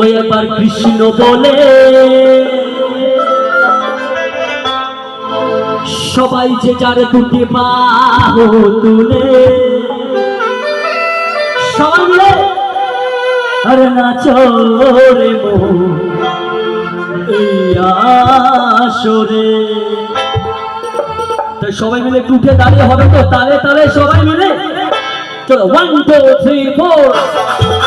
ওই এবার কৃষ্ণ বলে সবাই যে যার দুটি বাহু তুলে সবাই মিলে আরে নাচো রে মন এই আসরে। তো সবাই মিলে একটু উঠে দাঁড়িয়ে হবে তো, তালে তালে সবাই মিলে চলো 1 2 3 4